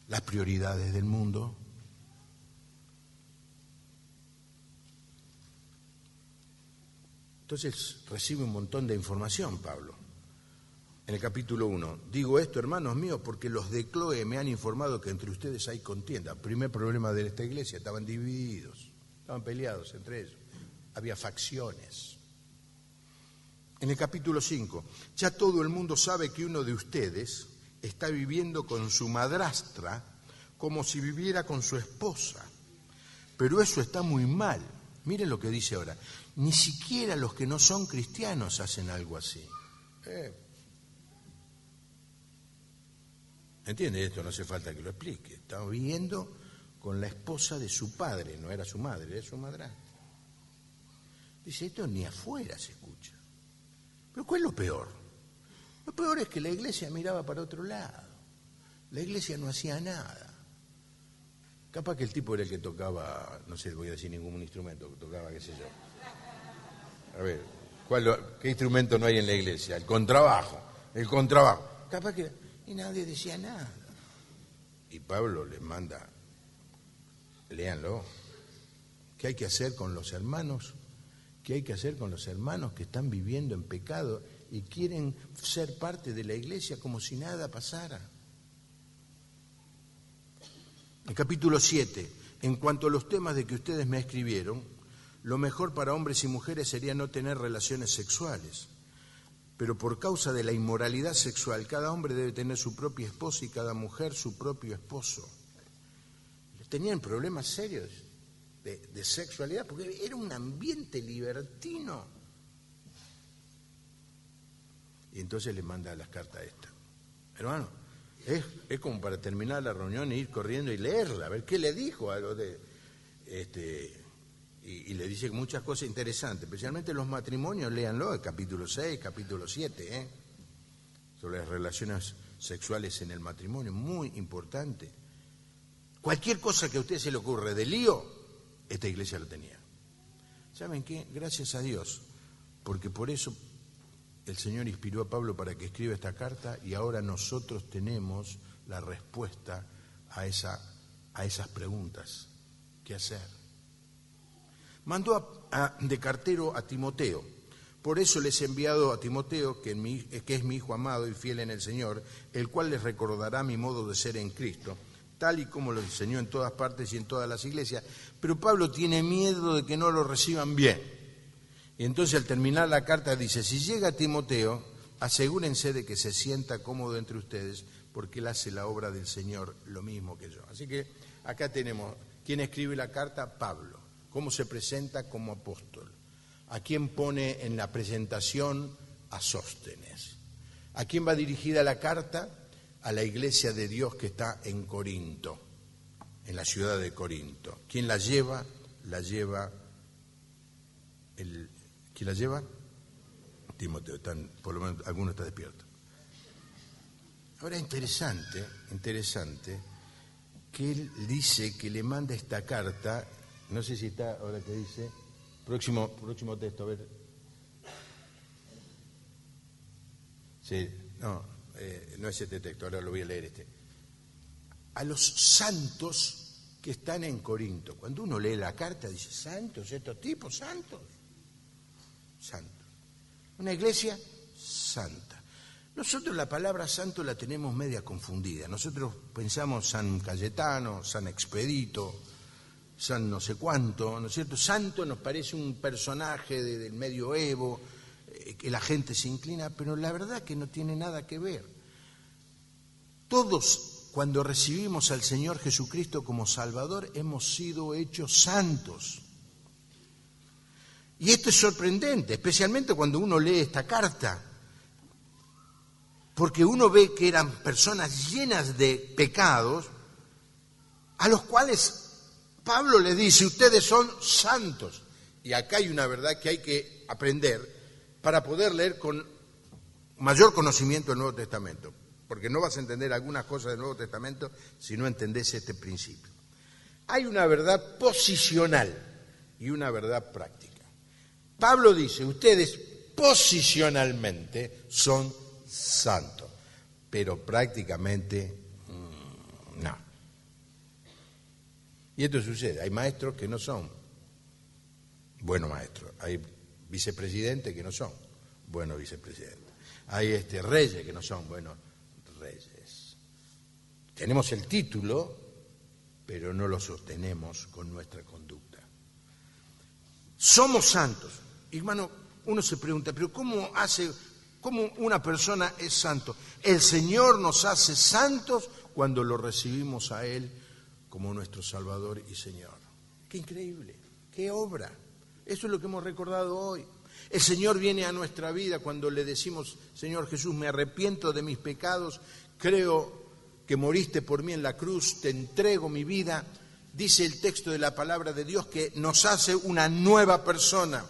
S1: las prioridades del mundo. Entonces recibe un montón de información Pablo. En el capítulo 1, digo esto, hermanos míos, porque los de Cloé me han informado que entre ustedes hay contienda. Primer problema de esta iglesia, estaban divididos, estaban peleados entre ellos, había facciones. En el capítulo 5, ya todo el mundo sabe que uno de ustedes está viviendo con su madrastra como si viviera con su esposa, pero eso está muy mal. Miren lo que dice ahora, ni siquiera los que no son cristianos hacen algo así. ¿Entiende? Esto no hace falta que lo explique. Estaba viviendo con la esposa de su padre, no era su madre, era su madrastra. Dice, esto ni afuera se escucha. Pero ¿cuál es lo peor? Lo peor es que la iglesia miraba para otro lado. La iglesia no hacía nada. Capaz que el tipo era el que tocaba, no sé, voy a decir ningún instrumento, tocaba, qué sé yo. A ver, ¿qué instrumento no hay en la iglesia? El contrabajo. Capaz que... Y nadie decía nada. Y Pablo les manda, léanlo, ¿qué hay que hacer con los hermanos? ¿Qué hay que hacer con los hermanos que están viviendo en pecado y quieren ser parte de la iglesia como si nada pasara? En capítulo 7, en cuanto a los temas de que ustedes me escribieron, lo mejor para hombres y mujeres sería no tener relaciones sexuales. Pero por causa de la inmoralidad sexual, cada hombre debe tener su propia esposa y cada mujer su propio esposo. Tenían problemas serios de sexualidad porque era un ambiente libertino. Y entonces le manda las cartas esta. Hermano, es como para terminar la reunión e ir corriendo y leerla, a ver qué le dijo algo de... Y le dice muchas cosas interesantes, especialmente los matrimonios, léanlo, el capítulo 6, capítulo 7, sobre las relaciones sexuales en el matrimonio, muy importante. Cualquier cosa que a usted se le ocurre de lío, esta iglesia lo tenía. ¿Saben qué? Gracias a Dios, porque por eso el Señor inspiró a Pablo para que escriba esta carta y ahora nosotros tenemos la respuesta a esas preguntas. ¿Qué hacer? Mandó de cartero a Timoteo. Por eso les he enviado a Timoteo, que es mi hijo amado y fiel en el Señor, el cual les recordará mi modo de ser en Cristo, tal y como lo enseñó en todas partes y en todas las iglesias. Pero Pablo tiene miedo de que no lo reciban bien. Y entonces al terminar la carta dice, si llega Timoteo, asegúrense de que se sienta cómodo entre ustedes, porque él hace la obra del Señor lo mismo que yo. Así que acá tenemos, ¿quién escribe la carta? Pablo. ¿Cómo se presenta como apóstol? ¿A quién pone en la presentación? A Sóstenes. ¿A quién va dirigida la carta? A la iglesia de Dios que está en Corinto, en la ciudad de Corinto. ¿Quién la lleva? ¿Quién la lleva? Timoteo, por lo menos alguno está despierto. Ahora interesante que él dice que le manda esta carta. No sé si está, ahora que dice, próximo texto, a ver. Sí, no es este texto, ahora lo voy a leer A los santos que están en Corinto. Cuando uno lee la carta dice, santos, estos tipos, santos. Una iglesia santa. Nosotros la palabra santo la tenemos media confundida. Nosotros pensamos San Cayetano, San Expedito, San no sé cuánto, ¿no es cierto? Santo nos parece un personaje del medioevo, que la gente se inclina, pero la verdad que no tiene nada que ver. Todos, cuando recibimos al Señor Jesucristo como Salvador, hemos sido hechos santos. Y esto es sorprendente, especialmente cuando uno lee esta carta, porque uno ve que eran personas llenas de pecados, a los cuales Pablo le dice, ustedes son santos. Y acá hay una verdad que hay que aprender para poder leer con mayor conocimiento el Nuevo Testamento. Porque no vas a entender algunas cosas del Nuevo Testamento si no entendés este principio. Hay una verdad posicional y una verdad práctica. Pablo dice, ustedes posicionalmente son santos, pero prácticamente no. Y esto sucede, hay maestros que no son buenos maestros, hay vicepresidentes que no son buenos vicepresidentes, hay reyes que no son buenos reyes. Tenemos el título, pero no lo sostenemos con nuestra conducta. Somos santos. Hermano, uno se pregunta, pero ¿cómo una persona es santo? El Señor nos hace santos cuando lo recibimos a Él como nuestro Salvador y Señor. ¡Qué increíble! ¡Qué obra! Eso es lo que hemos recordado hoy. El Señor viene a nuestra vida cuando le decimos, Señor Jesús, me arrepiento de mis pecados, creo que moriste por mí en la cruz, te entrego mi vida. Dice el texto de la palabra de Dios que nos hace una nueva persona,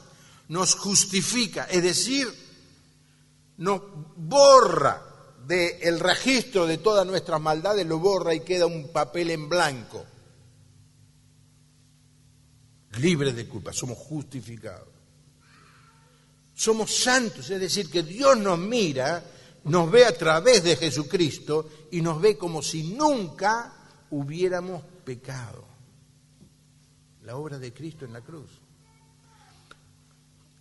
S1: nos justifica, es decir, nos borra del registro de todas nuestras maldades, lo borra y queda un papel en blanco. Libres de culpa, somos justificados. Somos santos, es decir, que Dios nos mira, nos ve a través de Jesucristo y nos ve como si nunca hubiéramos pecado. La obra de Cristo en la cruz.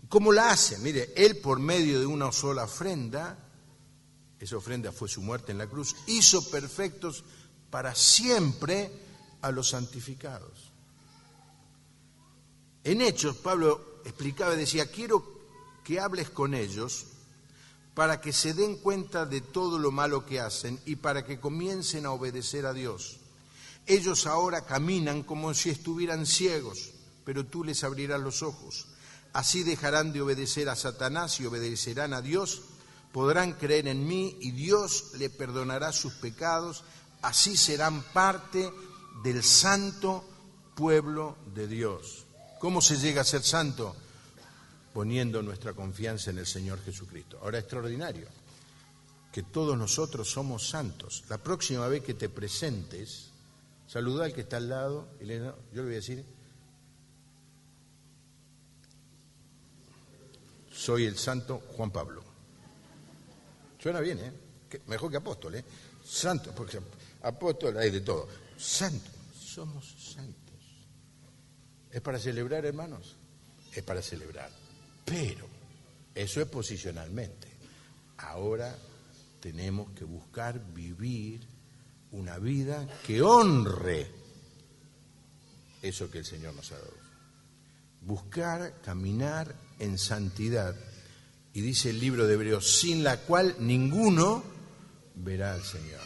S1: ¿Cómo la hace? Mire, Él por medio de una sola ofrenda, esa ofrenda fue su muerte en la cruz, hizo perfectos para siempre a los santificados. En Hechos, Pablo explicaba y decía, quiero que hables con ellos para que se den cuenta de todo lo malo que hacen y para que comiencen a obedecer a Dios. Ellos ahora caminan como si estuvieran ciegos, pero tú les abrirás los ojos. Así dejarán de obedecer a Satanás y obedecerán a Dios, podrán creer en mí y Dios le perdonará sus pecados, así serán parte del santo pueblo de Dios. ¿Cómo se llega a ser santo? Poniendo nuestra confianza en el Señor Jesucristo. Ahora, extraordinario que todos nosotros somos santos. La próxima vez que te presentes, saluda al que está al lado y yo le voy a decir, soy el santo Juan Pablo. Suena bien, ¿eh? Mejor que apóstol, ¿eh? Santo, porque apóstol hay de todo. Santo, somos santos. ¿Es para celebrar, hermanos? Es para celebrar. Pero eso es posicionalmente. Ahora tenemos que buscar vivir una vida que honre eso que el Señor nos ha dado. Buscar caminar en santidad. Y dice el libro de Hebreos, sin la cual ninguno verá al Señor.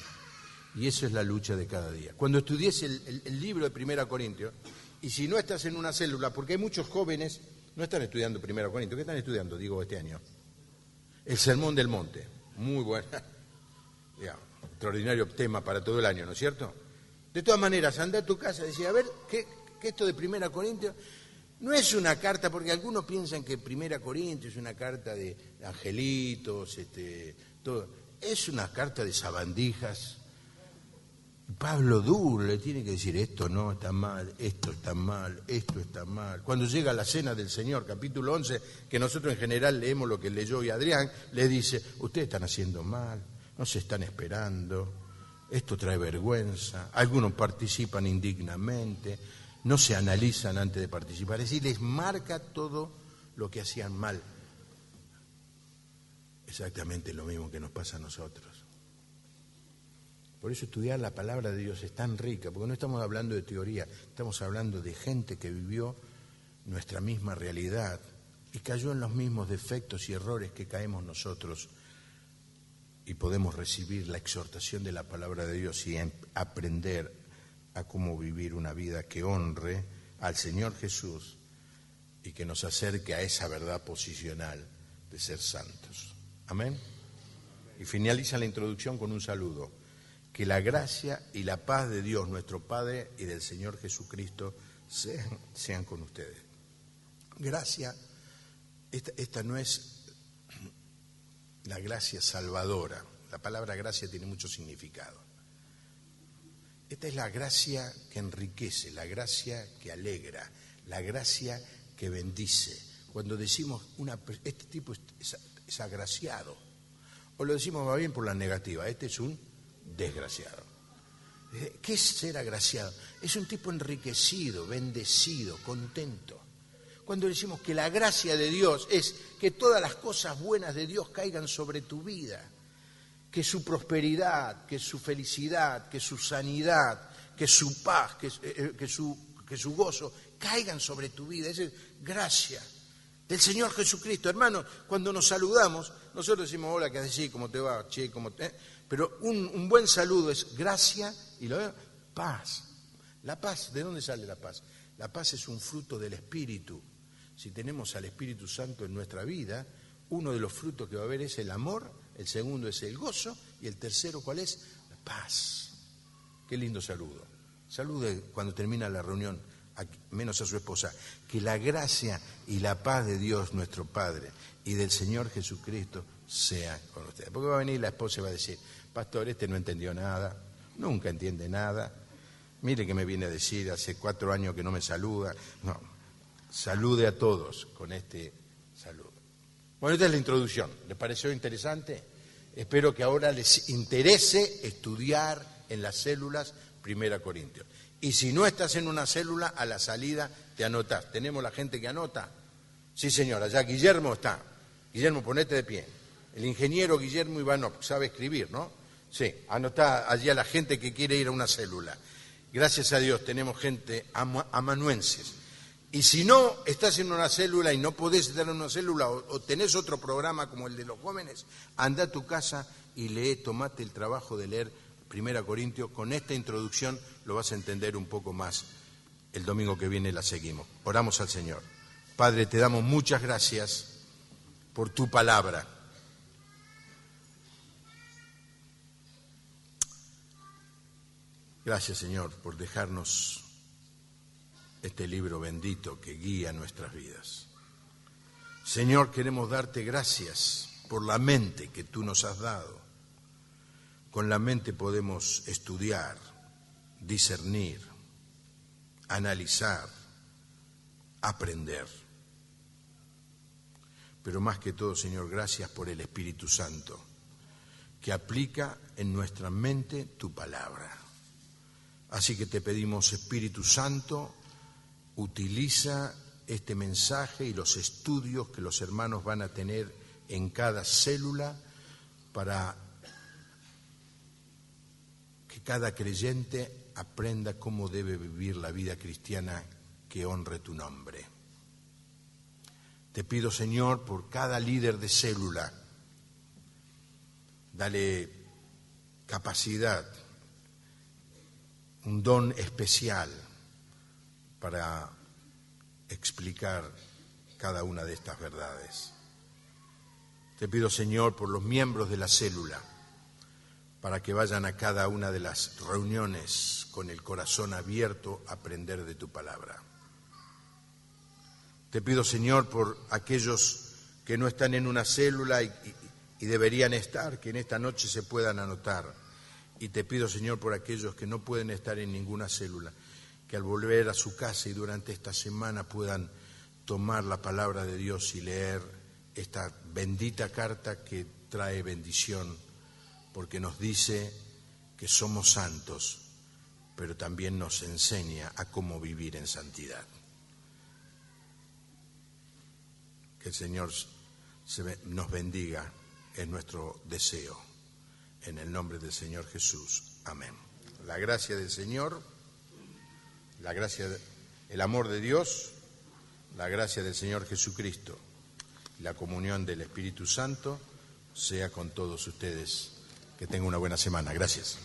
S1: Y eso es la lucha de cada día. Cuando estudies el libro de 1 Corintios, y si no estás en una célula, porque hay muchos jóvenes, no están estudiando 1 Corintios, ¿qué están estudiando, este año? El Sermón del Monte, muy bueno, extraordinario tema para todo el año, ¿no es cierto? De todas maneras, anda a tu casa y decía, a ver, ¿qué esto de 1 Corintios? No es una carta, porque algunos piensan que 1 Corintios es una carta de angelitos, todo. Es una carta de sabandijas. Pablo duro le tiene que decir, esto no está mal, esto está mal, esto está mal. Cuando llega la cena del Señor, capítulo 11, que nosotros en general leemos lo que leyó hoy Adrián, le dice, ustedes están haciendo mal, no se están esperando, esto trae vergüenza, algunos participan indignamente, no se analizan antes de participar, es decir, les marca todo lo que hacían mal. Exactamente lo mismo que nos pasa a nosotros. Por eso estudiar la palabra de Dios es tan rica, porque no estamos hablando de teoría, estamos hablando de gente que vivió nuestra misma realidad y cayó en los mismos defectos y errores que caemos nosotros, y podemos recibir la exhortación de la palabra de Dios y aprender a cómo vivir una vida que honre al Señor Jesús y que nos acerque a esa verdad posicional de ser santos. Amén. Y finaliza la introducción con un saludo. Que la gracia y la paz de Dios, nuestro Padre, y del Señor Jesucristo sean con ustedes. Gracia, esta no es la gracia salvadora. La palabra gracia tiene mucho significado. Esta es la gracia que enriquece, la gracia que alegra, la gracia que bendice. Cuando decimos, este tipo es agraciado, o lo decimos más bien por la negativa, este es un desgraciado. ¿Qué es ser agraciado? Es un tipo enriquecido, bendecido, contento. Cuando decimos que la gracia de Dios es que todas las cosas buenas de Dios caigan sobre tu vida, que su prosperidad, que su felicidad, que su sanidad, que su paz, que su gozo caigan sobre tu vida. Esa es gracia del Señor Jesucristo. Hermanos, cuando nos saludamos, nosotros decimos, hola, ¿qué haces? Sí, ¿cómo te va? Che, ¿cómo te...? Pero un buen saludo es gracia y paz. La paz, ¿de dónde sale la paz? La paz es un fruto del Espíritu. Si tenemos al Espíritu Santo en nuestra vida, uno de los frutos que va a haber es el amor, el segundo es el gozo y el tercero, ¿cuál es? La paz. Qué lindo saludo. Salude cuando termina la reunión, menos a su esposa. Que la gracia y la paz de Dios, nuestro Padre, y del Señor Jesucristo sea con ustedes. Porque va a venir la esposa y va a decir, pastor, este no entendió nada, nunca entiende nada. Mire que me viene a decir, hace 4 años que no me saluda. No, salude a todos con este saludo. Bueno, esta es la introducción. ¿Les pareció interesante? Espero que ahora les interese estudiar en las células 1 Corintios. Y si no estás en una célula, a la salida te anotás. ¿Tenemos la gente que anota? Sí, señora, ya Guillermo está. Guillermo, ponete de pie. El ingeniero Guillermo Ivanov sabe escribir, ¿no? Sí, anotá allí a la gente que quiere ir a una célula. Gracias a Dios tenemos gente amanuenses. Y si no estás en una célula y no podés estar en una célula o tenés otro programa como el de los jóvenes, anda a tu casa y tomate el trabajo de leer 1 Corintios. Con esta introducción lo vas a entender un poco más. El domingo que viene la seguimos. Oramos al Señor. Padre, te damos muchas gracias por tu palabra. Gracias, Señor, por dejarnos este libro bendito que guía nuestras vidas. Señor, queremos darte gracias por la mente que tú nos has dado. Con la mente podemos estudiar, discernir, analizar, aprender. Pero más que todo, Señor, gracias por el Espíritu Santo, que aplica en nuestra mente tu palabra. Así que te pedimos, Espíritu Santo, utiliza este mensaje y los estudios que los hermanos van a tener en cada célula para que cada creyente aprenda cómo debe vivir la vida cristiana que honre tu nombre. Te pido, Señor, por cada líder de célula, dale capacidad, un don especial para explicar cada una de estas verdades. Te pido, Señor, por los miembros de la célula, para que vayan a cada una de las reuniones con el corazón abierto a aprender de tu palabra. Te pido, Señor, por aquellos que no están en una célula y deberían estar, que en esta noche se puedan anotar. Y te pido, Señor, por aquellos que no pueden estar en ninguna célula, que al volver a su casa y durante esta semana puedan tomar la palabra de Dios y leer esta bendita carta que trae bendición, porque nos dice que somos santos, pero también nos enseña a cómo vivir en santidad. Que el Señor nos bendiga, es nuestro deseo. En el nombre del Señor Jesús. Amén. La gracia del Señor, el amor de Dios, la gracia del Señor Jesucristo, la comunión del Espíritu Santo sea con todos ustedes. Que tengan una buena semana. Gracias.